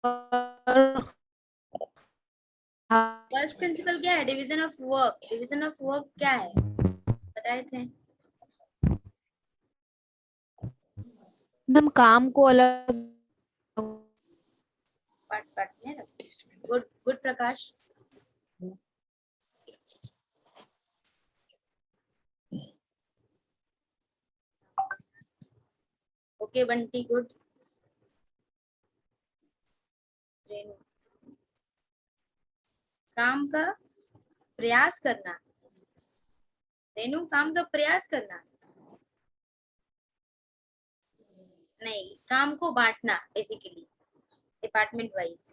और first principle क्या है? Division of work. Division of work क्या है बताए थे? हम काम को अलग। पार्ट पार्ट में good good Prakash. Okay Bunty good. Renu काम का प्रयास करना। रेनू काम का प्रयास करना नहीं, काम को बांटना बेसिकली डिपार्टमेंट वाइज।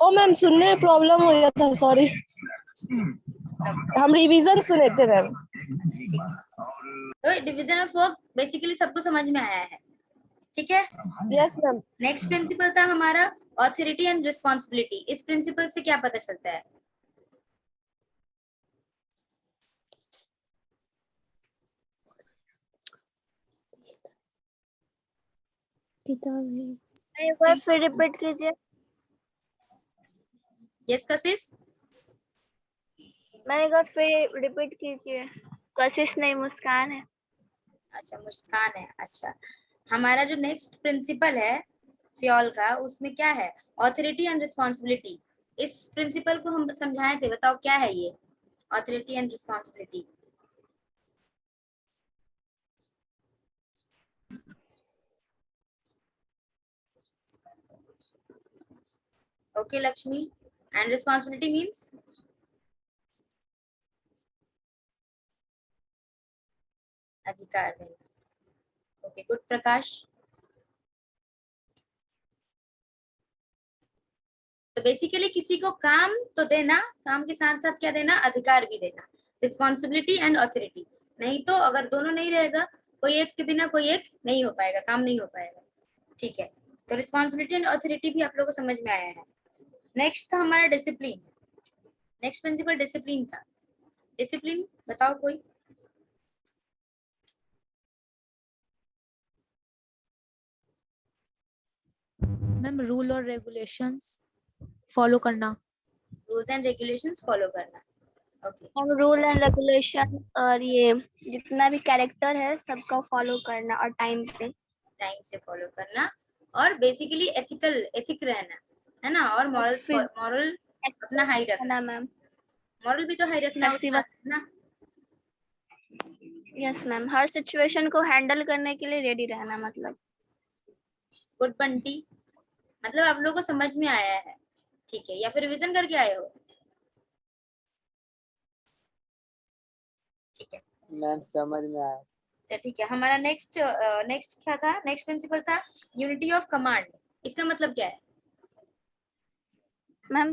ओ मैम सुनने में प्रॉब्लम हो गया था, सॉरी। हम रिवीजन सुने थे मैम। तो डिवीजन ऑफ वर्क बेसिकली सबको समझ में आया है, ठीक है? Yes ma'am. नेक्स्ट प्रिंसिपल था हमारा ऑथोरिटी एंड रिस्पॉन्सिबिलिटी। इस प्रिंसिपल से क्या पता चलता है? एक बार फिर रिपीट कीजिए। यस कशिश। मैं एक बार फिर रिपीट कीजिए। कशिश नहीं, मुस्कान है। अच्छा मुस्कान है। अच्छा, हमारा जो नेक्स्ट प्रिंसिपल है फ्योल का, उसमें क्या है? Authority and responsibility. इस प्रिंसिपल को हम समझाए थे, बताओ क्या है ये authority and responsibility? Okay Lakshmi, and responsibility means? अधिकार देना। ओके गुड प्रकाश। तो बेसिकली किसी को काम तो देना, काम के साथ साथ क्या देना? अधिकार भी देना। Responsibility and authority. नहीं तो अगर दोनों नहीं रहेगा, कोई एक के बिना कोई एक नहीं हो पाएगा, काम नहीं हो पाएगा, ठीक है? तो रिस्पॉन्सिबिलिटी एंड ऑथोरिटी भी आप लोगों को समझ में आया है। नेक्स्ट था हमारा डिसिप्लिन। नेक्स्ट प्रिंसिपल डिसिप्लिन था। डिसिप्लिन बताओ कोई। मैम रूल और रेगुलेशंस फॉलो करना। रूल्स एंड रेगुलेशंस फॉलो करना। ओके हम रूल एंड रेगुलेशन और ये जितना भी कैरेक्टर है सबका फॉलो करना और टाइम पे। टाइम से फॉलो करना और बेसिकली एथिक रहना है ना, और मॉरल अपना हाई रखना। ना मैम। मॉरल भी तो हाई रखना उतना है ना। यस मैम, हर सिचुएशन को हैंडल करने के लिए रेडी रहना मतलब। गुड बंटी, मतलब आप लोगों को समझ में आया है, ठीक है? या फिर रिवीजन करके आए हो? ठीक है मैम समझ में आया। तो ठीक है। हमारा नेक्स्ट क्या था? नेक्स्ट प्रिंसिपल था यूनिटी ऑफ कमांड। इसका मतलब क्या है? मैम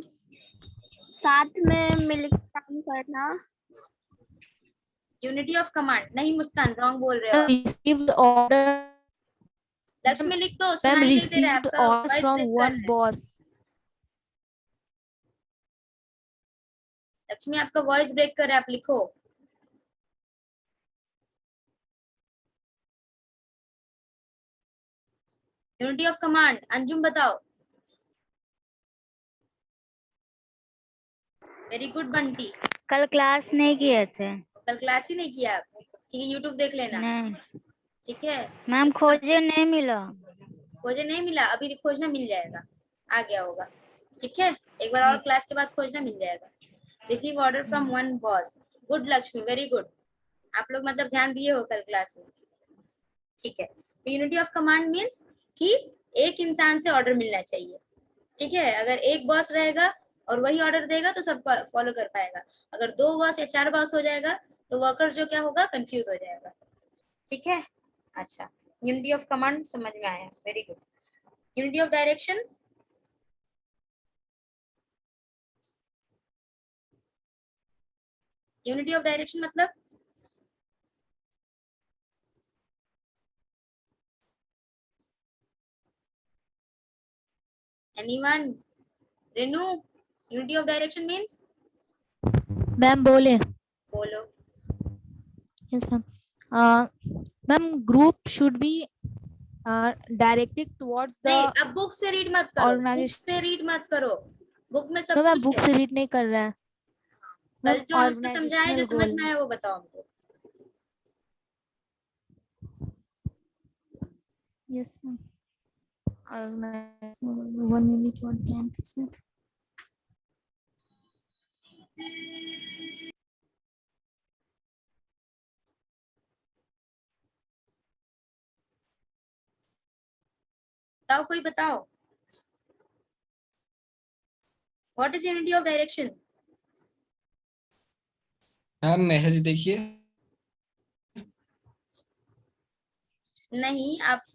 साथ में मिलकर काम करना। यूनिटी ऑफ कमांड नहीं, मुस्कान रॉन्ग बोल रहे हो आप। Received order. लक्ष्मी लिख दो, मैम सुनाई नहीं दे रहा है, रिसीव्ड आपका ऑर्डर वॉइस फ्रॉम ब्रेक कर वन रहा है। बॉस। लक्ष्मी आपका वॉइस ब्रेक कर रहा है, आप लिखो। यूनिटी ऑफ कमांड अंजुम बताओ। Very good Bunty. कल क्लास नहीं किए थे। कल क्लास ही नहीं किया आप, ठीक है? यूट्यूब देख लेना, नहीं ठीक है? मैम, खोजे नहीं मिला। खोजे नहीं मिला? अभी खोजना मिल जाएगा, आ गया होगा, ठीक है? एक बार और क्लास के बाद खोजना मिल जाएगा। Receive order from one boss. Good Lakshmi, very good. आप लोग मतलब ध्यान दिए हो कल क्लास में, ठीक है? तो यूनिटी ऑफ कमांड मीन्स कि एक इंसान से ऑर्डर मिलना चाहिए, ठीक है? अगर एक बॉस रहेगा और वही ऑर्डर देगा तो सब फॉलो कर पाएगा। अगर दो बॉस या चार बॉस हो जाएगा तो वर्कर जो क्या होगा, कंफ्यूज हो जाएगा, ठीक है? अच्छा, यूनिटी ऑफ कमांड समझ में आया, very good. Unity of direction. Unity of direction मतलब anyone? Renu, unity of direction means? Ma'am बोले। बोलो। Yes ma'am. Ma'am group should be directed towards the नहीं, अब बुक से रीड मत करो, बुक ऑर्गेनाइजेशन। से रीड मत करो, बुक में सब मैम कुछ बुक है। से रीड नहीं कर रहा है कल मैम। जो हमको समझाया, जो ऑर्गेनाइजेशनल समझ गोल। में आया वो बताओ हमको। Yes ma'am. Organisational 1 unit 1 campus में। बताओ, कोई बताओ। What is unity of direction? Ma'am message देखिए। नहीं, आप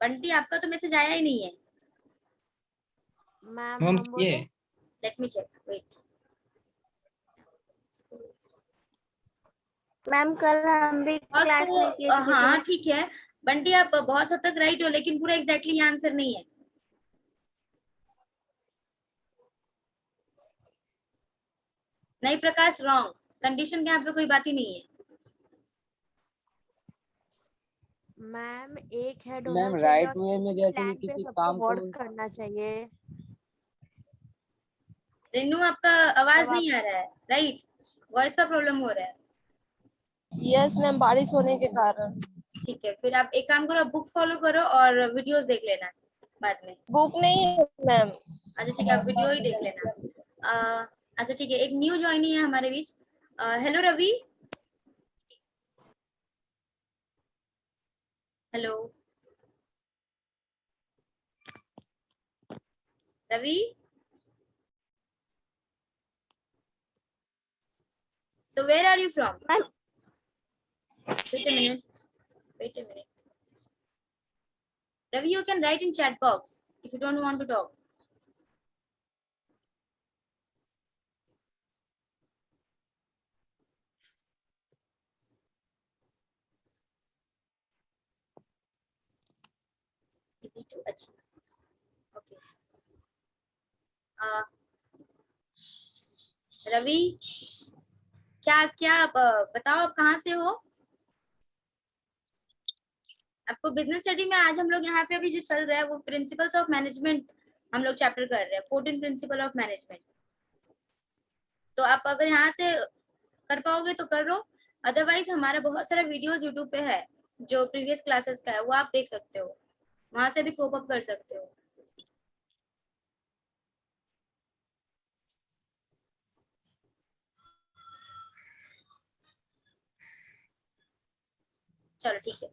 बंटी, आपका तो मैसेज आया ही नहीं है। मैम मैम हम बोले ये let me check, wait. Ma'am कल हम भी बस क्लास तो में किए थे हाँ लेकिन ठीक है बंटी, आप बहुत हद तक राइट हो, लेकिन पूरा एग्जैक्टली आंसर नहीं है। नहीं प्रकाश, रॉन्ग। कंडीशन के यहाँ पे कोई बात ही नहीं है। मैम एक हेड होना मैम चाहिए राइट और वे में जैसे कि प्लान पे किसी सबको काम को वर्क करना चाहिए। रेनू, आपका आवाज तब आप नहीं आ रहा है, राइट? वॉइस का प्रॉब्लम हो रहा है। यस मैम, बारिश होने के कारण। ठीक है, फिर आप एक काम करो, बुक फॉलो करो और वीडियोस देख लेना बाद में। बुक नहीं है मैम। अच्छा ठीक है, आप वीडियो ही देख लेना। अच्छा ठीक है, एक न्यू ज्वाइनी है हमारे बीच। Hello Ravi. Hello Ravi. So where are you from? Ma'am Wait a minute. Wait a minute. Ravi, you can write in chat box if you don't want to talk. Easy to achieve. Okay. Ravi, क्या क्या बताओ, आप कहाँ से हो? आपको business study में आज हम लोग यहाँ पे अभी जो चल रहा है वो प्रिंसिपल्स ऑफ मैनेजमेंट हम लोग चैप्टर कर रहे हैं, 14 प्रिंसिपल ऑफ मैनेजमेंट। तो आप अगर यहाँ से कर पाओगे तो कर लो, अदरवाइज हमारा बहुत सारा वीडियोस यूट्यूब पे है जो प्रीवियस क्लासेस का है, वो आप देख सकते हो, वहां से भी कोप अप कर सकते हो। चलो ठीक है।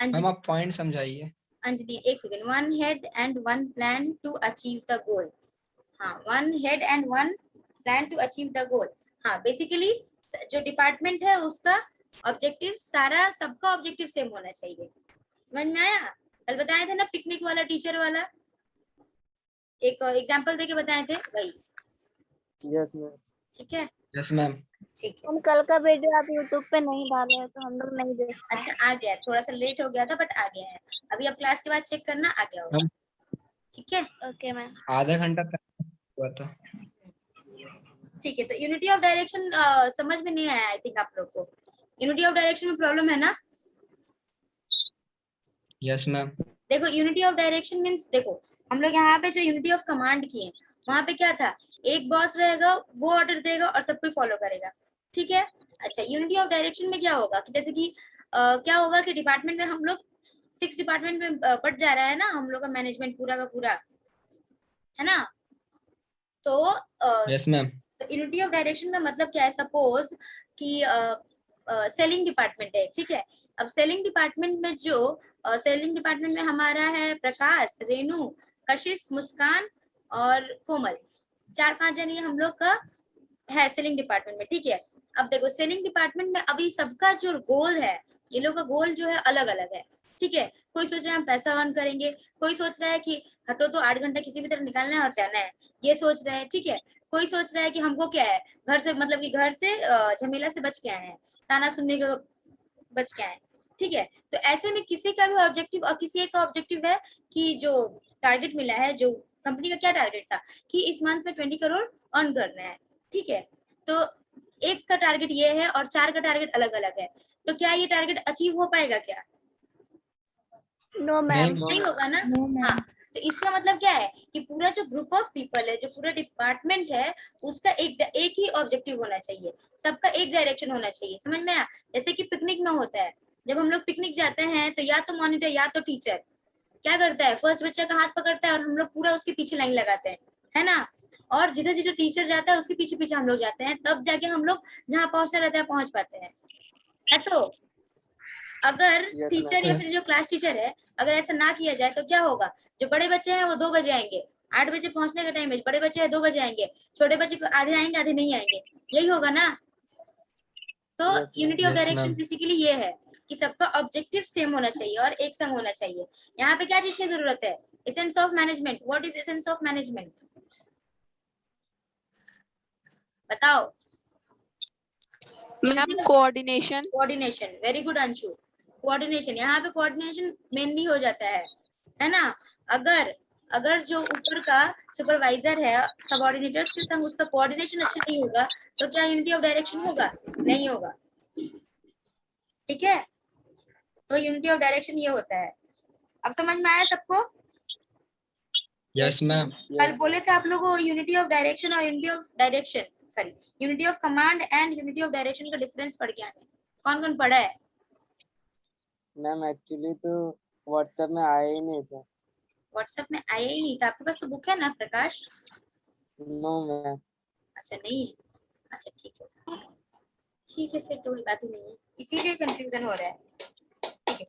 मैम अंजलि, आप पॉइंट समझाइए। अंजलि एक second. One head and one plan to achieve the goal. हाँ, one head and one plan to achieve the goal. हाँ, बेसिकली जो डिपार्टमेंट है उसका ऑब्जेक्टिव, सारा सबका ऑब्जेक्टिव सेम होना चाहिए। समझ में आया? कल बताए थे ना पिकनिक वाला, टीचर वाला, एक एग्जांपल देके बताए थे वही। Yes ma'am. ठीक है, यस मैम। ठीक है। हम कल का वीडियो आप यूट्यूब पे नहीं डाले हैं तो हम लोग नहीं देख पाए। अच्छा, आ गया, थोड़ा सा लेट हो गया था बट आ गया है। अभी आप क्लास के बाद चेक करना, आ गया होगा। मैम ठीक है, ओके मैम। आधा घंटा पहले हुआ था। ठीक है। तो यूनिटी ऑफ डायरेक्शन समझ में नहीं आया आई थिंक आप लोग को। यूनिटी ऑफ डायरेक्शन में प्रॉब्लम है ना? Yes ma'am. देखो, यूनिटी ऑफ डायरेक्शन मींस, देखो हम लोग यहाँ पे जो यूनिटी ऑफ कमांड किए, वहां पे क्या था, एक बॉस रहेगा, वो ऑर्डर देगा और सब कोई फॉलो करेगा। ठीक है। अच्छा, यूनिटी ऑफ डायरेक्शन में क्या होगा कि जैसे कि क्या होगा कि डिपार्टमेंट में हम लोग 6 डिपार्टमेंट में बट जा रहा है ना हम लोग का मैनेजमेंट पूरा का पूरा, है ना? तो यस मैम। तो यूनिटी ऑफ डायरेक्शन का मतलब क्या है? सपोज कि सेलिंग डिपार्टमेंट है, ठीक है। अब सेलिंग डिपार्टमेंट में जो सेलिंग डिपार्टमेंट में हमारा है प्रकाश, रेनू, कशिश, मुस्कान और कोमल, 4-5 जन ये हम लोग का है सेलिंग डिपार्टमेंट में। ठीक है। अब देखो सेलिंग डिपार्टमेंट में अभी सबका जो गोल है, ये लोग का गोल जो है अलग अलग है। ठीक है। कोई सोच रहा है हम पैसा अर्न करेंगे, कोई सोच रहा है कि हटो तो 8 घंटा किसी भी तरह निकालना है और जाना है, ये सोच रहे हैं। ठीक है। कोई सोच रहा है कि हमको क्या है, घर से मतलब कि घर से झमेला से बच के आए हैं, ताना सुनने का बच के आए हैं। ठीक है। तो ऐसे में किसी का भी ऑब्जेक्टिव और किसी एक का ऑब्जेक्टिव है कि जो टारगेट मिला है, जो कंपनी का क्या टारगेट था कि इस मंथ में 20 करोड़ अर्न करना है। ठीक है। तो एक का टारगेट ये है और 4 का टारगेट अलग अलग है। तो क्या ये टारगेट अचीव हो पाएगा क्या? No ma'am. नहीं होगा ना। No ma'am. हाँ, तो इसका मतलब क्या है कि पूरा जो ग्रुप ऑफ पीपल है, जो पूरा डिपार्टमेंट है, उसका एक ही ऑब्जेक्टिव होना चाहिए, सबका एक डायरेक्शन होना चाहिए। समझ में आया? जैसे कि पिकनिक में होता है, जब हम लोग पिकनिक जाते हैं तो या तो मॉनिटर या तो टीचर क्या करता है, फर्स्ट बच्चा का हाथ पकड़ता है और हम लोग पूरा उसके पीछे लाइन लगाते हैं, है ना। और जिधर जिधर टीचर जाता है उसके पीछे पीछे हम लोग जाते हैं, तब जाके हम लोग जहाँ पहुंचना रहता है पहुंच पाते हैं, है। तो अगर Yes, टीचर ma'am. या फिर जो क्लास टीचर है, अगर ऐसा ना किया जाए तो क्या होगा, जो बड़े बच्चे हैं वो 2 बजे आएंगे, 8 बजे पहुंचने का टाइम है, बड़े बच्चे हैं 2 बजे आएंगे, छोटे बच्चे को आधे आएंगे आधे नहीं आएंगे, यही होगा ना। तो Yes, ma'am. Unity of Yes, direction ma'am. Basically ये है कि सबका ऑब्जेक्टिव सेम होना चाहिए और एक संग होना चाहिए। यहाँ पे क्या चीज की जरूरत है, essence of management. What is essence of management, बताओ। Ma'am coordination. Coordination, very good Anshu. Coordination, यहाँ पे कोऑर्डिनेशन मेनली हो जाता है ना। अगर अगर जो ऊपर का सुपरवाइजर है सबऑर्डिनेटर्स के संग उसका कोऑर्डिनेशन अच्छा नहीं होगा तो क्या यूनिटी ऑफ डायरेक्शन होगा, नहीं होगा। ठीक है, तो यूनिटी ऑफ डायरेक्शन ये होता है। अब समझ में आया सबको? Yes ma'am. कल बोले थे आप लोगों को यूनिटी ऑफ डायरेक्शन और unity of direction, sorry, unity of command and unity of direction का डिफरेंस पढ़ के आने। कौन कौन पढ़ा है? मैम एक्चुअली तो व्हाट्सएप में आया ही नहीं था। व्हाट्सएप में आया ही नहीं था? आपके पास तो बुक है ना प्रकाश? No ma'am. अच्छा नहीं है, अच्छा ठीक है, ठीक है, फिर तो कोई बात ही नहीं है, इसीलिए कंफ्यूजन हो रहा है। ठीक है,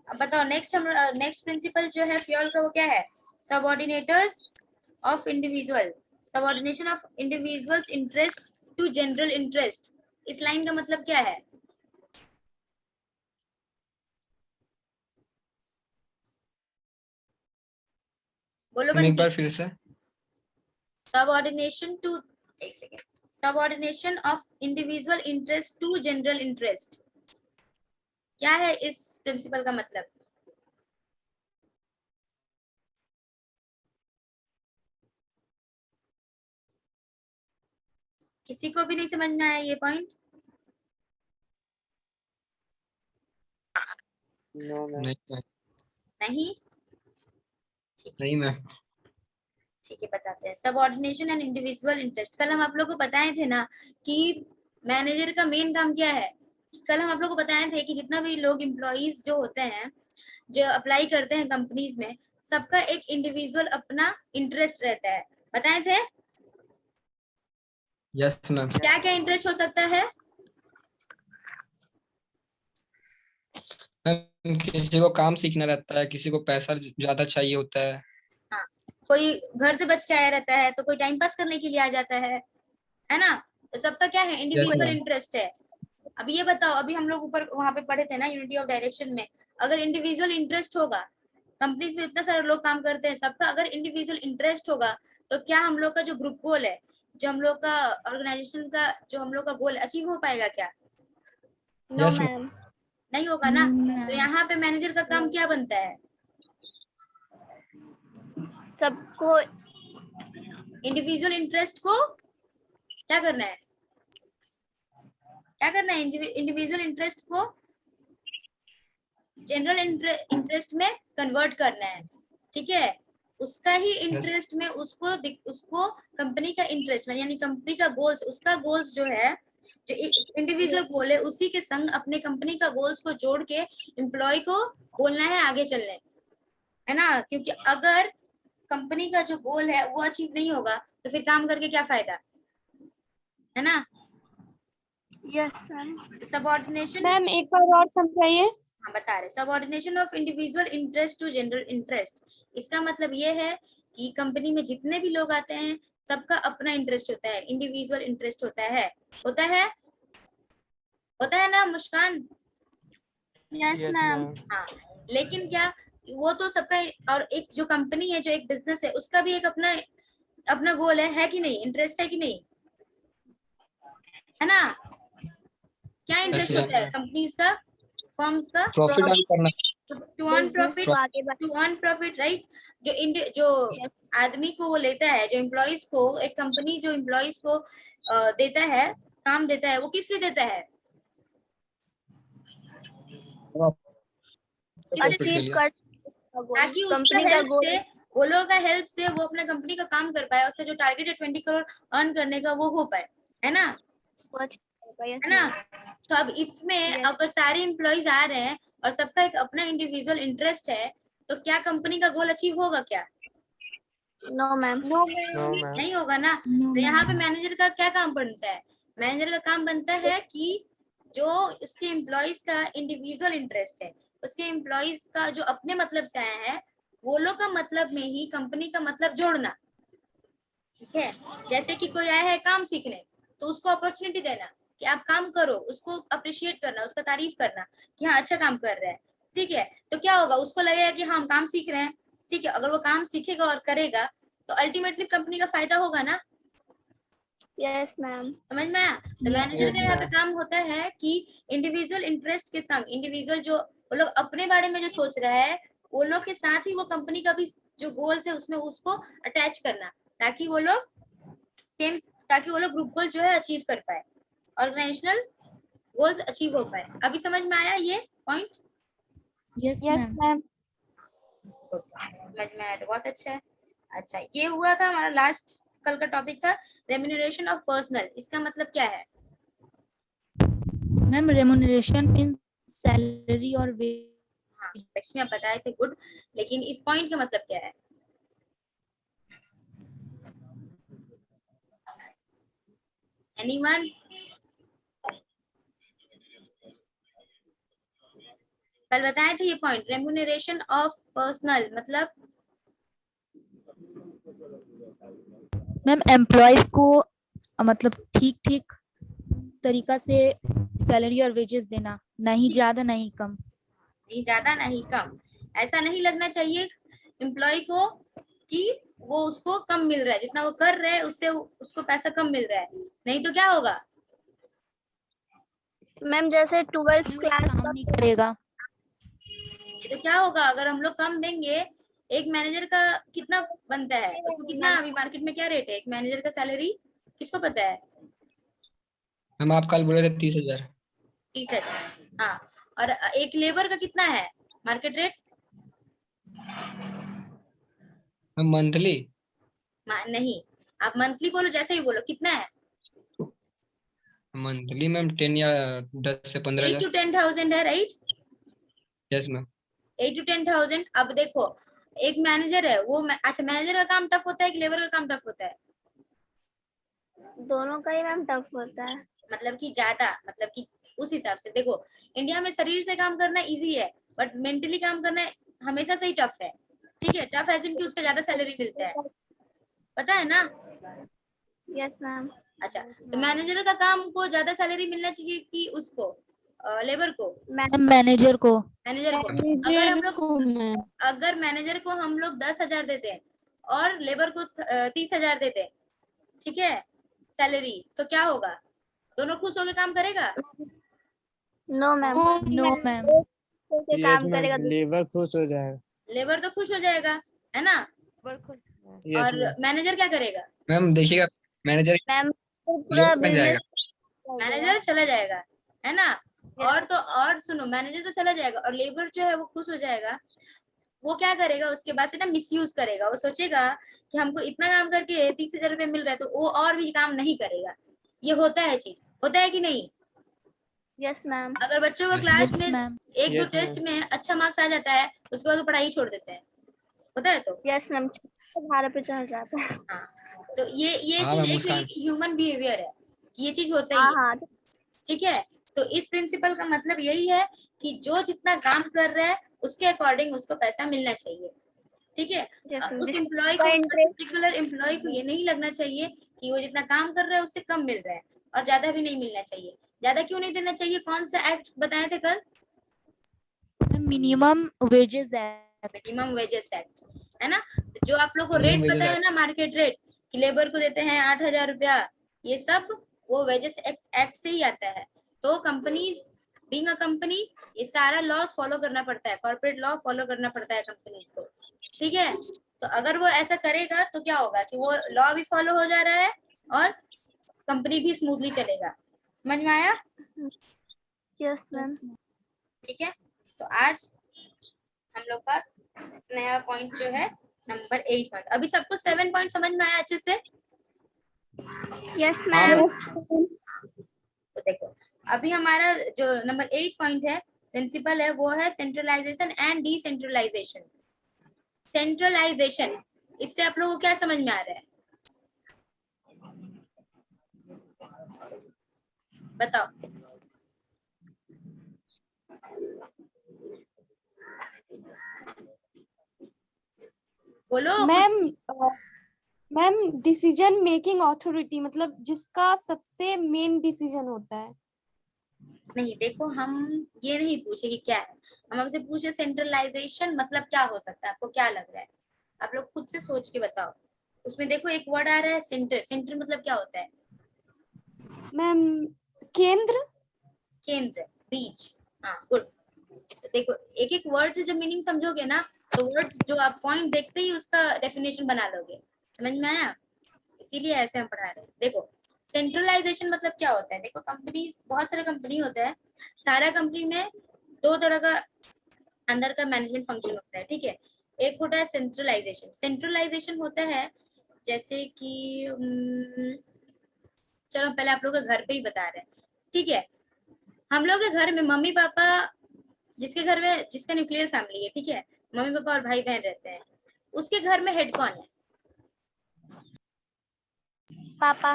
अब बताओ नेक्स्ट हम नेक्स्ट प्रिंसिपल जो है फ्यूल का वो क्या है, subordinators of individual, subordination of individuals interest to general interest. इस लाइन का मतलब क्या है? बोलो एक बार बंटी। फिर से। सबऑर्डिनेशन टू, एक second, subordination of individual interest to general interest, क्या है इस प्रिंसिपल का मतलब? किसी को भी नहीं समझ में आया ये पॉइंट? No ma'am. नहीं मैम। नहीं, नहीं मैम। ठीक है बताते हैं। सबऑर्डिनेशन एंड इंडिविजुअल इंटरेस्ट, कल हम आप लोगों को बताए थे ना कि मैनेजर का मेन काम क्या है। कल हम आप लोगों को बताए थे कि जितना भी लोग एम्प्लॉइज जो होते हैं, जो अप्लाई करते हैं कंपनीज में, सबका एक इंडिविजुअल अपना इंटरेस्ट रहता है, बताए थे। Yes ma'am. क्या क्या इंटरेस्ट हो सकता है? मैम किसी को काम सीखना रहता है, किसी को पैसा ज्यादा चाहिए होता है। हाँ, कोई घर से बच के आया रहता है तो कोई टाइम पास करने के लिए आ जाता है ना। तो सबका क्या है, इंडिविजुअल ma'am. इंटरेस्ट है। अब ये बताओ, अभी हम लोग ऊपर वहां पे पढ़े थे ना यूनिटी ऑफ डायरेक्शन में, अगर इंडिविजुअल इंटरेस्ट होगा, कंपनीज में इतना सारे लोग काम करते हैं, सबका अगर इंडिविजुअल इंटरेस्ट होगा तो क्या हम लोग का जो ग्रुप गोल है, जो हम लोग का ऑर्गेनाइजेशन का जो हम लोग का गोल अचीव हो पाएगा क्या? No Yes, ma'am. नहीं होगा ना। तो यहाँ पे मैनेजर का काम क्या बनता है? सबको इंडिविजुअल इंटरेस्ट को क्या करना है, क्या करना है, इंडिविजुअल इंटरेस्ट को जनरल इंटरेस्ट में कन्वर्ट करना है। ठीक है, उसका ही इंटरेस्ट में उसको कंपनी का इंटरेस्ट में, यानी कंपनी का गोल्स, उसका गोल्स जो है, जो इंडिविजुअल गोल है, उसी के संग अपने कंपनी का गोल्स को जोड़ के एम्प्लॉय को बोलना है आगे चलने, है ना। क्योंकि अगर कंपनी का जो गोल है वो अचीव नहीं होगा तो फिर काम करके क्या फायदा, है ना। Yes ma'am. सबऑर्डिनेशन, मैम एक बार और समझाइए। हाँ बता रहे, subordination of individual interest to general interest, इसका मतलब ये है कि कंपनी में जितने भी लोग आते हैं सबका अपना इंटरेस्ट होता है, इंडिविजुअल इंटरेस्ट होता है, होता है, होता है ना मुस्कान? Yes ma'am. हाँ, लेकिन क्या वो तो सबका, और एक जो कंपनी है, जो एक बिजनेस है, उसका भी एक अपना अपना गोल है कि नहीं, इंटरेस्ट है कि नहीं, है ना। क्या इंटरेस्ट होता है कंपनीज का, फर्म्स का? प्रॉफिट अर्न करना। टू अर्न प्रॉफिट, को आगे बढ़। To earn profit, right. जो आदमी को वो लेता है, जो एम्प्लॉइज को, एक कंपनी जो एम्प्लॉइज को देता है, काम देता है, वो किस लिए देता है? किस लिए? अचीव कर ताकि उसका कंपनी का हेल्प गोल से, वो लोगों का हेल्प से वो अपने कंपनी का काम कर पाए, उसका जो टारगेट है 20 करोड़ अर्न करने का वो हो पाए, है ना, है ना। तो अब इसमें Yes. अगर सारे एम्प्लॉइज आ रहे हैं और सबका एक अपना इंडिविजुअल इंटरेस्ट है, तो क्या कंपनी का गोल अचीव होगा क्या? No ma'am. No ma'am. नहीं होगा ना। No, तो यहाँ पे ma'am. मैनेजर का क्या काम बनता है? मैनेजर का काम बनता है कि जो उसके एम्प्लॉइज का इंडिविजुअल इंटरेस्ट है, उसके एम्प्लॉइज का जो अपने मतलब से आया है, वो लोग का मतलब में ही कंपनी का मतलब जोड़ना, ठीक है। जैसे कि कोई आया है काम सीखने, तो उसको अपॉर्चुनिटी देना कि आप काम करो, उसको अप्रिशिएट करना, उसका तारीफ करना कि हाँ अच्छा काम कर रहा है, ठीक है। तो क्या होगा, उसको लगेगा कि हाँ हम काम सीख रहे हैं, ठीक है। अगर वो काम सीखेगा और करेगा तो अल्टीमेटली कंपनी का फायदा होगा ना। Yes ma'am. समझ में आया? तो Yes, मैनेजर Yes, का यहाँ पे ma'am. काम होता है कि इंडिविजुअल इंटरेस्ट के संग, इंडिविजुअल जो वो लोग अपने बारे में जो सोच रहा है, वो लोग के साथ ही वो कंपनी का भी जो गोल्स है उसमें उसको अटैच करना, ताकि वो लोग सेम, ताकि वो लोग ग्रुप गोल जो है अचीव कर पाए, ऑर्गेनाइजेशनल गोल्स अचीव हो पाए। अभी समझ में आया ये point? Yes, yes ma'am. Ma'am. समझ में आया तो बहुत अच्छा है। अच्छा, ये हुआ था हमारा लास्ट कल का टॉपिक था रेम्यूनरेशन ऑफ पर्सनल। इसका मतलब क्या है? Ma'am, remuneration means salary or wage. हाँ, लक्ष्मी आप बताए थे, गुड। लेकिन इस पॉइंट का मतलब क्या है? एनीवन? कल बताए थे ये पॉइंट, रेम्यूनरेशन ऑफ पर्सनल मतलब मैम एम्प्लॉयज को मतलब ठीक ठीक तरीका से सैलरी और वेजेस देना, नहीं ज्यादा नहीं कम। नहीं ज्यादा नहीं कम। ऐसा नहीं लगना चाहिए एम्प्लॉय को कि वो उसको कम मिल रहा है, जितना वो कर रहे हैं उससे उसको पैसा कम मिल रहा है, नहीं तो क्या होगा? मैम जैसे 12th मैम वो क्लास काम का नहीं करेगा। ये तो क्या होगा, अगर हम लोग कम देंगे, एक मैनेजर का कितना बनता है, उसको कितना अभी मार्केट में क्या रेट है एक मैनेजर का सैलरी, किसको पता है? हम आप कल बोले थे 30,000। 30,000। हाँ, और एक लेबर का कितना है मार्केट रेट? हम मंथली नहीं, आप मंथली बोलो, जैसे ही बोलो, कितना है? मंथली मैम 10 या 10 से 8 15,000। to 10,000 है, राइट? Yes ma'am. 8 to 10,000। अब देखो, एक मैनेजर है वो अच्छा, मैनेजर का काम टफ होता है कि लेबर का काम टफ होता है? दोनों का ही मैम टफ होता है। मतलब कि ज्यादा, मतलब कि उस हिसाब से देखो, इंडिया में शरीर से काम करना इजी है, बट मेंटली काम करना हमेशा से ही टफ है, ठीक है। टफ ऐसे कि उसका ज्यादा सैलरी मिलता है, पता है ना। Yes ma'am. अच्छा, तो मैनेजर का काम को ज्यादा सैलरी मिलना चाहिए कि उसको लेबर को? मैम मैनेजर को। मैनेजर को। अगर हम लोग, अगर मैनेजर को हम लोग 10,000 देते हैं और लेबर को 30,000 देते हैं, ठीक है, सैलरी, तो क्या होगा? दोनों खुश होकर काम करेगा? No ma'am. No ma'am. काम करेगा लेबर खुश हो जाएगा। लेबर तो खुश हो जाएगा, है ना। यस और मैम। मैनेजर क्या करेगा? मैम देखिएगा, मैनेजर मैम पूरा यूरोप में बिजनेस जाएगा। मैनेजर चला जाएगा, है ना। और तो और सुनो, मैनेजर तो चला जाएगा और लेबर जो है वो खुश हो जाएगा। वो क्या करेगा उसके बाद से ना, मिसयूज करेगा। वो सोचेगा कि हमको इतना काम करके 30,000 रुपये मिल रहा है, तो वो और भी काम नहीं करेगा। ये होता है, चीज होता है कि नहीं? Yes ma'am. अगर बच्चों को Yes, क्लास यस में मैम। एक दो Yes, टेस्ट ma'am. में अच्छा मार्क्स आ जाता है, उसके बाद वो पढ़ाई छोड़ देते हैं, होता है तो। यस मैम, धारा पे चढ़ जाता है। हाँ, तो ये हाँ चीज मैम एक मुस्कान। ह्यूमन बिहेवियर है कि ये चीज होता ही हाँ है, हाँ। ठीक है। तो इस प्रिंसिपल का मतलब यही है कि जो जितना काम कर रहा है उसके अकॉर्डिंग उसको पैसा मिलना चाहिए, ठीक है। Yes ma'am. उस एम्प्लॉय को, पर्टिकुलर एम्प्लॉय को ये नहीं लगना चाहिए कि वो जितना काम कर रहा है उससे कम मिल रहा है, और ज्यादा भी नहीं मिलना चाहिए। ज्यादा क्यों नहीं देना चाहिए? कौन सा एक्ट बताए थे कल? Minimum wages act. Minimum wages act, है ना। जो आप लोग को मिनिमम रेट वेजेस पता है एक्ट। ना, मार्केट रेट, कि लेबर को देते हैं 8,000 रुपया, ये सब वो वेजेस एक्ट से ही आता है। तो कंपनीज, बीइंग अ कंपनी, ये सारा लॉ फॉलो करना पड़ता है, कॉर्पोरेट लॉ फॉलो करना पड़ता है कंपनीज को, ठीक है। तो अगर वो ऐसा करेगा तो क्या होगा कि वो लॉ भी फॉलो हो जा रहा है और कंपनी भी स्मूथली चलेगा। समझ में आया? Yes ma'am. ठीक है। तो आज हम लोग का नया पॉइंट जो है नंबर 8 पॉइंट। अभी सबको 7 पॉइंट समझ में आया अच्छे से? यस हाँ मैम। तो देखो अभी हमारा जो नंबर 8 पॉइंट है प्रिंसिपल है वो है सेंट्रलाइजेशन एंड डिसेंट्रलाइजेशन। सेंट्रलाइजेशन, इससे आप लोगों को क्या समझ में आ रहा है बताओ? बोलो। Ma'am ma'am decision making authority मतलब जिसका सबसे मेन डिसीजन होता है। नहीं देखो, हम ये नहीं पूछे कि क्या है, हम आपसे पूछे सेंट्रलाइजेशन मतलब क्या हो सकता है, आपको क्या लग रहा है? आप लोग खुद से सोच के बताओ। उसमें देखो एक वर्ड आ रहा है सेंटर। सेंटर मतलब क्या होता है? मैम केंद्र। केंद्र, बीच। हाँ गुड। तो देखो एक एक वर्ड से जब मीनिंग समझोगे ना तो वर्ड्स जो आप पॉइंट देखते ही उसका डेफिनेशन बना लोगे। समझ में आया? इसीलिए ऐसे हम पढ़ा रहे हैं। देखो सेंट्रलाइजेशन मतलब क्या होता है, देखो कंपनी, बहुत सारे कंपनी होता है, सारा कंपनी में दो तरह का अंदर का मैनेजमेंट फंक्शन होता है, ठीक है? एक होता है सेंट्रलाइजेशन। सेंट्रलाइजेशन होता है जैसे कि चलो पहले आप लोग के घर पे ही बता रहे हैं, ठीक है? हम लोग के घर में मम्मी पापा, जिसके घर में, जिसका न्यूक्लियर फैमिली है, ठीक है, मम्मी पापा और भाई बहन रहते हैं, उसके घर में हेड कौन है? पापा।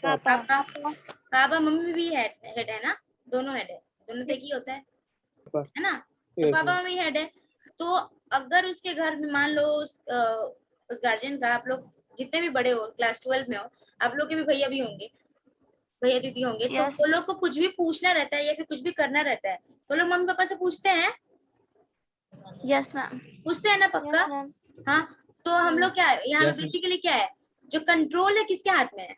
पापा। पापा मम्मी भी हेड है ना, दोनों हेड है, दोनों तो एक ही होता है ना? तो पापा मम्मी हेड है। तो अगर उसके घर में मान लो उस गार्जियन का, आप लोग जितने भी बड़े हो, क्लास 12 में हो, आप लोग के भी भैया भी होंगे, भैया दीदी होंगे, तो Yes. वो लोग को कुछ भी पूछना रहता है या फिर कुछ भी करना रहता है तो लोग मम्मी पापा से पूछते हैं, यस मैम। पूछते हैं ना पक्का? Yes ma'am. हाँ। तो हम लोग क्या है यहाँ Yes, ma'am. बेसिकली क्या है, जो कंट्रोल है किसके हाथ में है?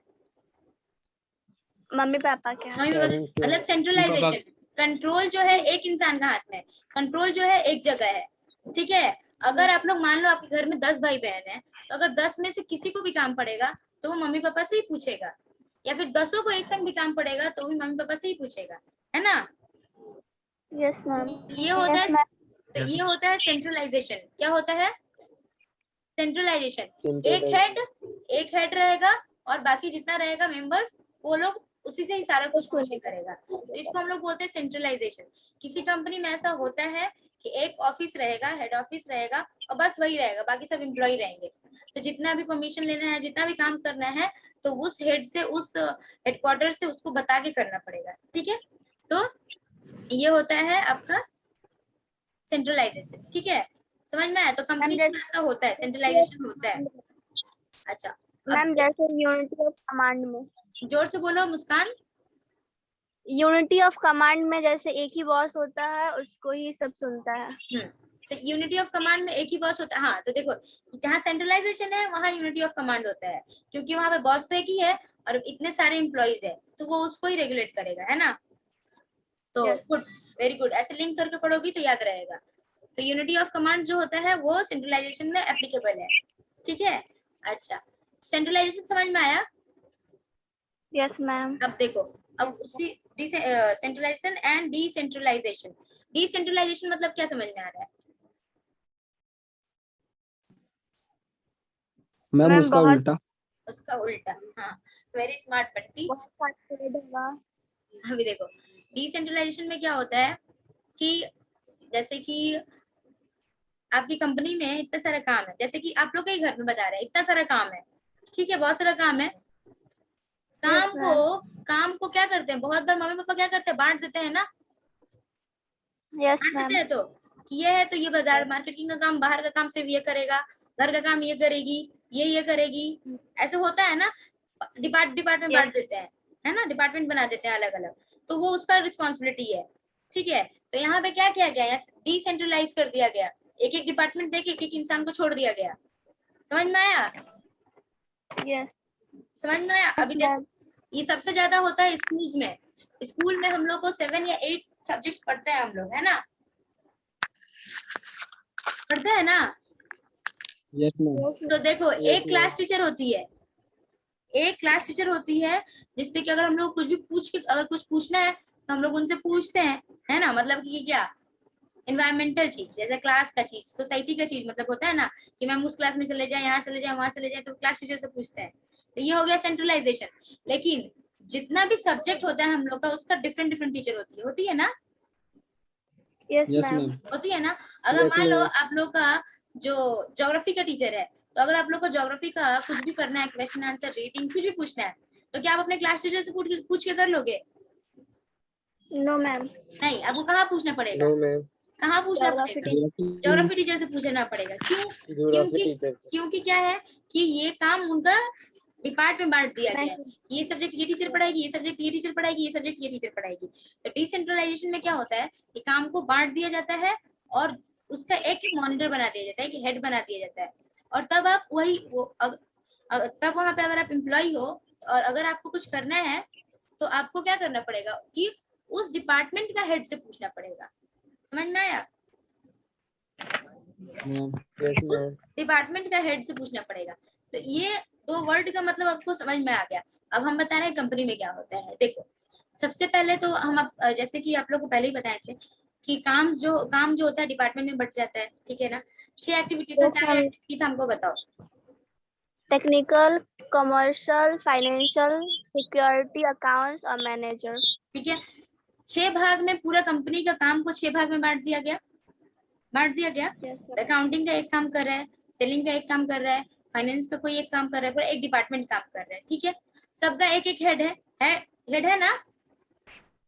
मम्मी पापा के हाथ। मम्मी पापा, मतलब सेंट्रलाइजेशन। कंट्रोल जो है एक इंसान का हाथ में है, कंट्रोल जो है एक जगह है, ठीक है? अगर आप लोग मान लो आपके घर में 10 भाई बहन है, तो अगर 10 में से किसी को भी काम पड़ेगा तो वो मम्मी पापा से ही पूछेगा, या फिर 10 को एक संग भी काम पड़ेगा तो भी मम्मी पापा से ही पूछेगा, है ना? Yes ma'am. ये होता है, यस मैम। तो ये होता है सेंट्रलाइजेशन। क्या होता है? सेंट्रलाइजेशन। एक हेड रहेगा और बाकी जितना रहेगा मेंबर्स, वो लोग उसी से ही सारा कुछ करेगा। तो इसको हम लोग बोलते हैं सेंट्रलाइजेशन। किसी कंपनी में ऐसा होता है कि एक ऑफिस रहेगा, हेड ऑफिस रहेगा, और बस वही रहेगा, बाकी सब एम्प्लॉय रहेंगे। तो जितना भी परमिशन लेना है, जितना भी काम करना है, तो उस हेड से, उस हेडक्वार्टर से उसको बता के करना पड़ेगा, ठीक है? तो ये होता है आपका सेंट्रलाइजेशन, ठीक है? समझ में आया? तो कंपनी में ऐसा होता है, सेंट्रलाइजेशन होता है। अच्छा मैम जैसे यूनिटी ऑफ कमांड में, जोर से बोलो मुस्कान। यूनिटी ऑफ कमांड में जैसे एक ही बॉस होता है, उसको ही सब सुनता है। तो यूनिटी ऑफ कमांड में एक ही बॉस होता है। हाँ तो देखो जहाँ सेंट्रलाइजेशन है वहाँ यूनिटी ऑफ कमांड होता है, क्योंकि वहाँ पे बॉस तो एक ही है और इतने सारे एम्प्लॉइज है, तो वो उसको ही रेगुलेट करेगा, है ना? तो गुड, वेरी गुड। ऐसे लिंक करके पढ़ोगी तो याद रहेगा। तो यूनिटी ऑफ कमांड जो होता है वो सेंट्रलाइजेशन में एप्लीकेबल है, ठीक है? अच्छा, सेंट्रलाइजेशन समझ में आया? Yes ma'am. अब देखो, अब उसी सेंट्रलाइजेशन एंड डिसेंट्रलाइजेशन। डिसेंट्रलाइजेशन मतलब क्या समझ में आ रहा है? मैम उसका उल्टा। उसका उल्टा, हाँ, वेरी स्मार्ट बट्टी। अभी देखो डिसेंट्रलाइजेशन में क्या होता है कि जैसे कि आपकी कंपनी में इतना सारा काम है, जैसे कि आप लोग के ही घर में बता रहे हैं, इतना सारा काम है, ठीक है, बहुत सारा काम है। काम को क्या करते हैं, बहुत बार मम्मी पापा क्या करते हैं, बांट देते हैं ना? यस बांट मैम। देते हैं। तो ये है तो ये बाजार मार्केटिंग का काम, बाहर का काम सिर्फ ये करेगा, घर का काम ये करेगी, ये करेगी, ऐसे होता है ना? डिपार्टमेंट बांट देते हैं, है ना? डिपार्टमेंट बना देते हैं अलग अलग, तो वो उसका रिस्पॉन्सिबिलिटी है, ठीक है? तो यहाँ पे क्या किया गया, डिसेंट्रलाइज कर दिया गया, एक एक डिपार्टमेंट देके एक एक इंसान को छोड़ दिया गया। समझ में आया? यस। समझ में आया? अभी देखो ये सबसे ज्यादा होता है स्कूल्स में। स्कूल में हम लोग को 7 या 8 सब्जेक्ट्स पढ़ते हैं हम लोग, है ना? पढ़ते हैं ना? Yes ma'am. तो देखो एक क्लास टीचर होती है, एक क्लास टीचर होती है जिससे कि अगर हम लोग कुछ भी अगर कुछ पूछना है तो हम लोग उनसे पूछते हैं, है ना? मतलब कि क्या, एनवायरमेंटल चीज जैसे क्लास का चीज, सोसाइटी का चीज, मतलब होता है ना कि मैम उस क्लास में चले जाए, यहाँ चले जाए, वहां चले जाए, तो क्लास टीचर से पूछते हैं। तो ये हो गया सेंट्रलाइजेशन। लेकिन जितना भी सब्जेक्ट होता है हम लोग का, उसका डिफरेंट डिफरेंट टीचर होती है ना, यस यस मैम। मैम। होती है ना। अगर Yes, मान लो ma'am. आप लोग का जो ज्योग्राफी का टीचर है, तो अगर आप लोग को ज्योग्राफी का कुछ भी करना है, क्वेश्चन आंसर रेटिंग कुछ भी पूछना है, तो क्या आप अपने क्लास टीचर से पूछ के कर लोगे? No ma'am. नहीं, आपको कहाँ पूछना पड़ेगा? No, ma'am. कहाँ पूछना ज्योग्राफी पड़ेगा? ज्योग्राफी टीचर से पूछना पड़ेगा। क्यों? Geography क्योंकि teacher. क्योंकि क्या है कि ये काम उनका डिपार्ट में बांट दिया गया है। ये सब्जेक्ट ये टीचर पढ़ाएगी, ये सब्जेक्ट ये टीचर पढ़ाएगी, ये सब्जेक्ट ये टीचर पढ़ाएगी। तो डिसेंट्रलाइजेशन में क्या होता है कि काम को बांट दिया जाता है और उसका एक मॉनिटर बना दिया जाता है, एक हेड बना दिया जाता है। और तब आप वही तब वहां पे अगर आप एम्प्लॉय हो और अगर आपको कुछ करना है, तो आपको क्या करना पड़ेगा कि उस डिपार्टमेंट का हेड से पूछना पड़ेगा। समझ में आया? मैम Yes, उस ma'am. डिपार्टमेंट का हेड से पूछना पड़ेगा। तो ये दो वर्ड का मतलब आपको समझ में आ गया। अब हम बता रहे हैं कंपनी में क्या होता है। देखो, सबसे पहले तो हम जैसे कि आप लोग को पहले ही बताए थे कि काम जो होता है डिपार्टमेंट में बट जाता है, ठीक है ना। 6 एक्टिविटी था, Yes, क्या ma'am. एक्टिविटी था हमको बताओ। Technical, commercial, financial, security, accounts और मैनेजर। ठीक है, 6 भाग में पूरा कंपनी का काम को 6 भाग में बांट दिया गया। यस अकाउंटिंग का एक काम कर रहा है, सेलिंग का एक काम कर रहा है, फाइनेंस का कोई एक काम कर रहा है, पूरा एक डिपार्टमेंट काम कर रहा है। ठीक है, सबका एक एक हेड है, हेड है ना,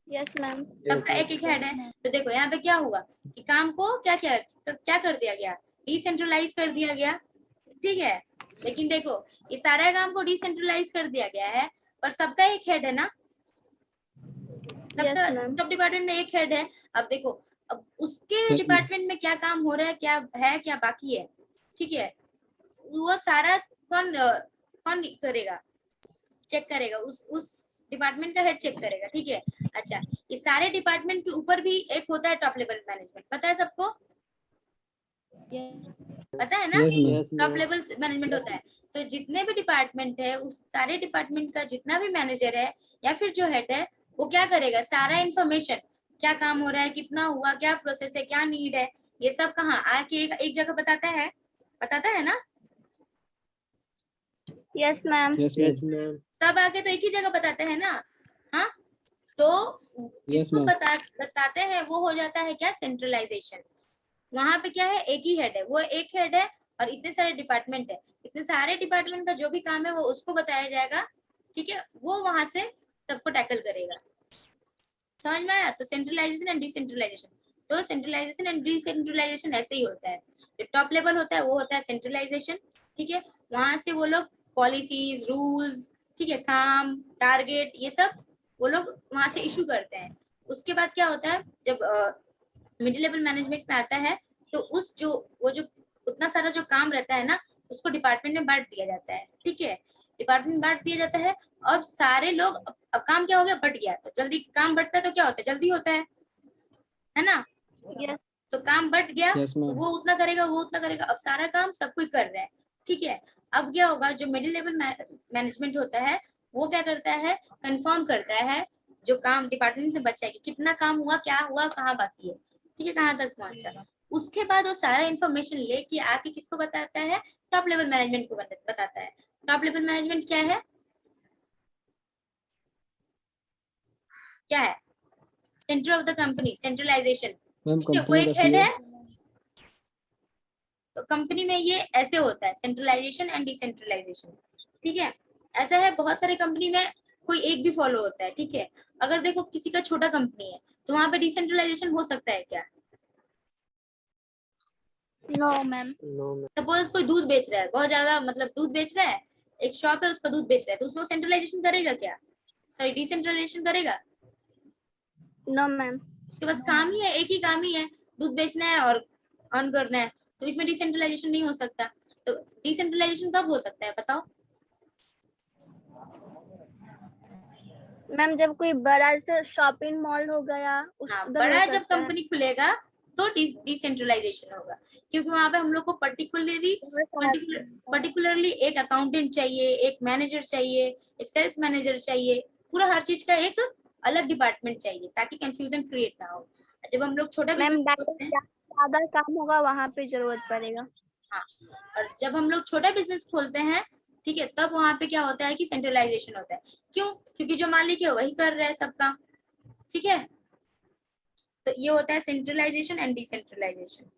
यस मैम। सबका एक एक हेड है। तो देखो यहाँ पे क्या हुआ कि काम को क्या कर दिया गया, डिसेंट्रलाइज कर दिया गया। ठीक है, लेकिन देखो ये सारा काम को डिसेंट्रलाइज कर दिया गया है, पर सबका एक हेड है ना, यस मैम। सब डिपार्टमेंट में एक हेड है। अब देखो, अब उसके डिपार्टमेंट में क्या काम हो रहा है, क्या बाकी है, ठीक है, वो सारा कौन करेगा, चेक करेगा, उस डिपार्टमेंट का हेड चेक करेगा। ठीक है, अच्छा, इस सारे डिपार्टमेंट के ऊपर भी एक होता है टॉप लेवल मैनेजमेंट, पता है सबको, पता है ना, yes ma'am. Yes, top ma'am. Level management होता है। तो जितने भी डिपार्टमेंट है, उस सारे डिपार्टमेंट का जितना भी मैनेजर है या फिर जो हेड है, वो क्या करेगा, सारा इन्फॉर्मेशन, क्या काम हो रहा है, कितना हुआ, क्या प्रोसेस है, क्या नीड है, ये सब कहाँ आके एक जगह बताता है ना। Yes ma'am. Yes Yes, ma'am. ma'am. सब आके तो एक ही जगह बताते हैं ना। हाँ, तो जिसको ma'am. बताते हैं वो हो जाता है क्या, सेंट्रलाइजेशन। वहां पे क्या है, एक ही हेड है, वो एक हेड है और इतने सारे डिपार्टमेंट है, इतने सारे डिपार्टमेंट का जो भी काम है वो उसको बताया जाएगा। ठीक है, वो वहां से सबको टैकल करेगा। समझ में आया? तो सेंट्रलाइजेशन एंड डिसेंट्रलाइजेशन, तो सेंट्रलाइजेशन एंड डिसेंट्रलाइजेशन ऐसे ही होता है। जो टॉप लेवल होता है वो होता है सेंट्रलाइजेशन। ठीक है, वहां से वो लोग पॉलिसीज, रूल्स, ठीक है, काम, टारगेट, ये सब वो लोग वहां से इशू करते हैं। उसके बाद क्या होता है, जब मिडिल लेवल मैनेजमेंट में आता है, तो वो जो उतना सारा जो काम रहता है ना, उसको डिपार्टमेंट में बांट दिया जाता है। ठीक है, डिपार्टमेंट बांट दिया जाता है और सारे लोग अब काम क्या हो गया, बट गया, तो जल्दी काम बढ़ता है तो क्या होता है, जल्दी होता है ना। यस तो काम बढ़ गया, Yes, ma'am. वो उतना करेगा, वो उतना करेगा, अब सारा काम सब कोई कर रहा है। ठीक है, अब क्या होगा, जो मिडिल लेवल मैनेजमेंट होता है वो क्या करता है, कंफर्म करता है जो काम डिपार्टमेंट से बचा है कि कितना काम हुआ, क्या हुआ, कहाँ बाकी है, ठीक है, कहाँ तक पहुंचा। उसके बाद वो सारा इंफॉर्मेशन लेके आके किसको बताता है, टॉप लेवल मैनेजमेंट को बताता है। टॉप लेवल मैनेजमेंट क्या है, centre of the company, centralisation. Ma'am ठीक है, वो कंपनी एक कैसी हेड है? है। तो कंपनी में ये ऐसे होता है, सेंट्रलाइजेशन एंड डिसेंट्रलाइजेशन। ठीक है, ऐसा है बहुत सारे कंपनी में कोई एक भी फॉलो होता है। ठीक है, अगर देखो किसी का छोटा कंपनी है तो वहां पे डिसेंट्रलाइजेशन हो सकता है क्या, no ma'am. No, ma'am. Suppose कोई दूध बेच रहा है, बहुत ज्यादा, मतलब दूध बेच रहा है, एक शॉप है उसका, दूध बेच रहा है, तो उसमें सेंट्रलाइजेशन करेगा क्या, सॉरी डिसेंट्रलाइजेशन करेगा। No ma'am. उसके पास काम ही है, एक ही काम ही है, दूध बेचना है और अर्न करना है, तो इसमें डिसेंट्रलाइजेशन नहीं हो सकता। तो डिसेंट्रलाइजेशन कब हो सकता है बताओ। मैम जब कोई बड़ा सा शॉपिंग मॉल हो गया हाँ, उधर बड़ा हो जब सकता है। कंपनी खुलेगा तो डिसेंट्रलाइजेशन होगा, क्योंकि वहां पे हम लोग को पर्टिकुलरली एक अकाउंटेंट चाहिए, एक मैनेजर चाहिए, एक सेल्स मैनेजर चाहिए, पूरा हर चीज का एक अलग डिपार्टमेंट चाहिए ताकि कंफ्यूजन क्रिएट ना हो। जब हम लोग छोटा मैम बिजनेस खोलते हैं, ज्यादा काम होगा वहां पे जरूरत पड़ेगा। हाँ, और जब हम लोग छोटा बिजनेस खोलते हैं, ठीक है, तब वहां पे क्या होता है कि सेंट्रलाइजेशन होता है। क्यों? क्योंकि जो मालिक है वही कर रहा है सब काम, ठीक है। तो ये होता है सेंट्रलाइजेशन एंड डिसेंट्रलाइजेशन,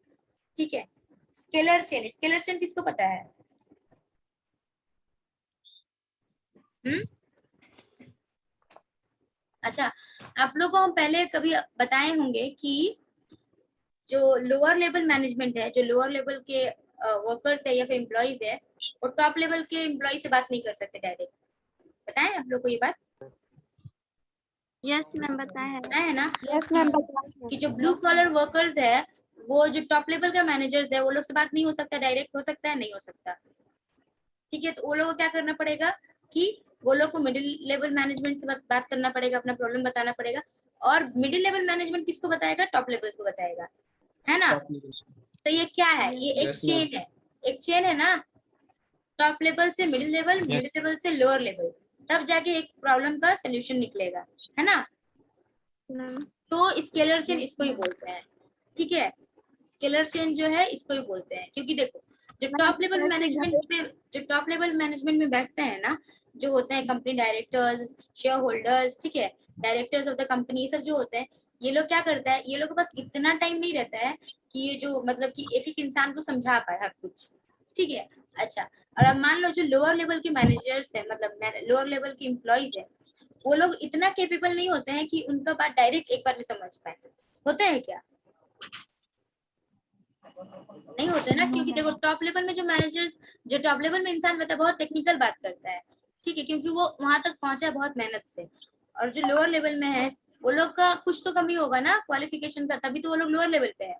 ठीक है। स्केलर चेन, स्केलर चेन किसको पता है? अच्छा, आप लोग को हम पहले कभी बताए होंगे कि जो लोअर लेवल मैनेजमेंट है, जो लोअर लेवल के वर्कर्स है या फिर एम्प्लॉइज है, वो टॉप लेवल के एम्प्लॉय से बात नहीं कर सकते डायरेक्ट। बताएं आप लोग को ये बात? यस मैम बताया है। बताया है ना? यस मैम बताइए। कि जो ब्लू कॉलर वर्कर्स है, वो जो टॉप लेवल का मैनेजर्स है, वो लोग से बात नहीं हो सकता, डायरेक्ट हो सकता है, नहीं हो सकता, ठीक है। तो वो लोग को क्या करना पड़ेगा कि वो लोग को मिडिल लेवल मैनेजमेंट से बात करना पड़ेगा, अपना प्रॉब्लम बताना पड़ेगा। और मिडिल लेवल मैनेजमेंट किसको बताएगा? टॉप लेवल को बताएगा, है ना? तो ये क्या है? ये एक Yes, चेन है, एक चेन है ना। टॉप लेवल से मिडिल लेवल, मिडिल लेवल से लोअर लेवल, तब जाके एक प्रॉब्लम का सोल्यूशन निकलेगा, है ना? मैम तो स्केलर चेन इसको ही बोलते हैं, ठीक है। स्केलर चेन जो है इसको ही बोलते हैं, क्योंकि देखो जो टॉप लेवल मैनेजमेंट में, जो टॉप लेवल मैनेजमेंट में बैठते हैं ना, जो होते हैं कंपनी डायरेक्टर्स, शेयर होल्डर्स, ठीक है, डायरेक्टर्स ऑफ द कंपनी, सब जो होते हैं, ये लोग क्या करता है, ये लोग के पास इतना टाइम नहीं रहता है कि ये जो मतलब कि एक एक इंसान को समझा पाए हर कुछ, ठीक है। अच्छा, और अब मान लो जो लोअर लेवल के मैनेजर्स है, मतलब लोअर लेवल के एम्प्लॉइज है, वो लोग इतना केपेबल नहीं होते हैं कि उनका बात डायरेक्ट एक बार में समझ पाए। होते हैं क्या? नहीं होते ना, क्योंकि देखो टॉप लेवल में जो मैनेजर्स, जो टॉप लेवल में इंसान रहता है, बहुत टेक्निकल बात करता है, ठीक है, क्योंकि वो वहां तक पहुंचा है बहुत मेहनत से। और जो लोअर लेवल में है, वो लोग का कुछ तो कमी होगा ना क्वालिफिकेशन का, तभी तो वो लोग लोअर लेवल पे है,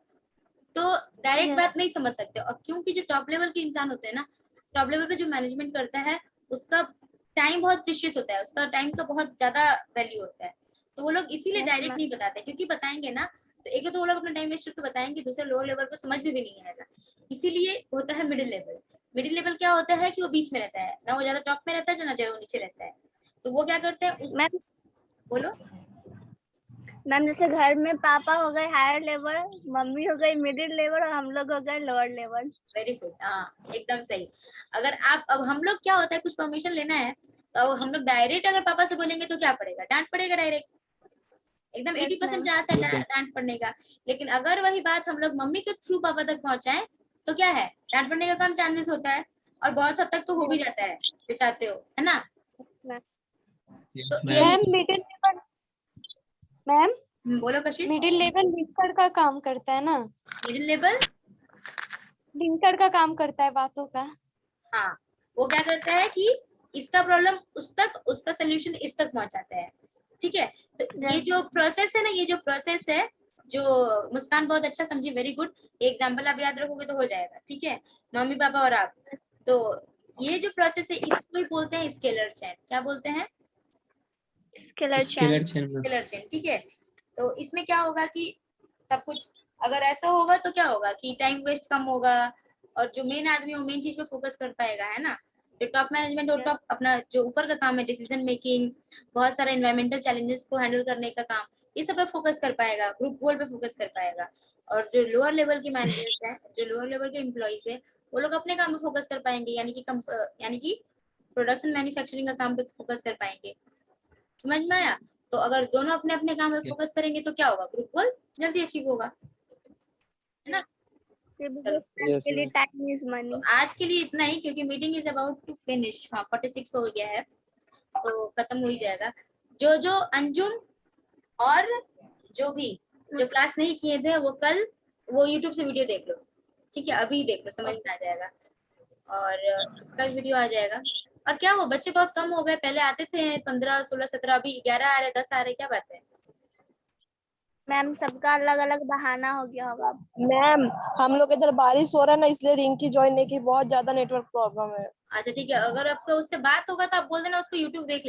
तो डायरेक्ट Yes. बात नहीं समझ सकते। और क्योंकि जो टॉप लेवल के इंसान होते हैं ना, टॉप लेवल पे जो मैनेजमेंट करता है, उसका टाइम बहुत प्रीशियस होता है, उसका टाइम का बहुत ज्यादा वैल्यू होता है, तो वो लोग इसीलिए Yes, डायरेक्ट ma'am. नहीं बताते, क्योंकि बताएंगे ना तो एक तो वो लोग अपना टाइम वेस्ट करके बताएंगे, दूसरा लोअर लेवल को समझ में भी नहीं आएगा। इसीलिए होता है मिडिल लेवल। मिडिल लेवल क्या होता है कि वो बीच में रहता है ना, वो ज्यादा टॉप में रहता है ना ज्यादा नीचे रहता है। तो वो क्या करते हैं उस, मैम बोलो। मैम जैसे घर में पापा हो गए हायर लेवल, मम्मी हो गई मिडिल लेवल और हम लोग हो गए लोअर लेवल। वेरी गुड, हाँ एकदम सही। अगर आप, अब हम लोग क्या होता है, कुछ परमिशन लेना है तो अब हम लोग डायरेक्ट अगर पापा से बोलेंगे तो क्या पड़ेगा? डांट पड़ेगा डायरेक्ट, एकदम Yes, 80% ma'am. चांस है डांट पड़ने का। लेकिन अगर वही बात हम लोग मम्मी के थ्रू पापा तक पहुंचाएं तो क्या है, डांट पड़ने का कम चांसेस होता है, और बहुत हद तक तो हो भी जाता है जो चाहते हो, है ना? Yes, तो ma'am. Ma'am middle level, ma'am बोलो कशिश। मिडिल लेवल लिंकर का काम करता है ना, मिडिल लेवल, लिंकर का काम करता है बातों का। हाँ, वो क्या करता है कि इसका प्रॉब्लम उस तक, उसका सोल्यूशन इस तक पहुंचाता है, ठीक है। तो ये जो प्रोसेस है ना, ये जो प्रोसेस है, जो मुस्कान बहुत अच्छा समझी, वेरी गुड। एग्जांपल आप याद रखोगे तो हो जाएगा, ठीक है, मम्मी पापा और आप। तो ये जो प्रोसेस है इसको ही बोलते हैं स्केलर चेन। क्या बोलते हैं? Scalar Scalar chain. chain, ma'am. Scalar chain, ठीक है। तो इसमें क्या होगा कि सब कुछ अगर ऐसा होगा तो क्या होगा कि टाइम वेस्ट कम होगा, और जो मेन आदमी है वो मेन चीज पे फोकस कर पाएगा, है ना? जो टॉप मैनेजमेंट और टॉप अपना जो ऊपर का काम है, डिसीजन मेकिंग, बहुत सारे एनवायरमेंटल चैलेंजेस को हैंडल करने का काम, ये सब पे फोकस कर पाएगा, ग्रुप गोल पे फोकस कर पाएगा। और जो लोअर लेवल के मैनेजर्स हैं, जो लोअर लेवल के एम्प्लॉइज है, वो लोग अपने काम पे फोकस कर पाएंगे, यानी कि प्रोडक्शन मैन्युफैक्चरिंग का काम पे फोकस कर पाएंगे। समझ में आया? तो अगर दोनों अपने अपने काम पे फोकस करेंगे तो क्या होगा, ग्रुप गोल जल्दी अचीव होगा, है ना? Yes, के लिए ma'am. टाइम इज तो मनी। आज के लिए इतना ही, क्योंकि meeting is about to finish. हाँ 46 हो गया है तो खत्म हो ही जाएगा। जो जो अंजुम और जो भी जो क्लास नहीं किए थे वो कल वो यूट्यूब से वीडियो देख लो, ठीक है, अभी देख लो, समझ में आ जाएगा। और इसका वीडियो आ जाएगा। और क्या वो बच्चे बहुत कम हो गए, पहले आते थे 15 16 17, अभी 11 आ रहे, 10 आ रहे, क्या बात है? मैम सबका अलग अलग बहाना हो गया होगा। मैम हम लोग इधर बारिश हो रहा है ना, इसलिए रिंकी ज्वाइन नहीं की, बहुत ज्यादा नेटवर्क प्रॉब्लम है। अच्छा ठीक है, अगर आपको उससे बात होगा तो आप बोल देना उसको यूट्यूब देख ले।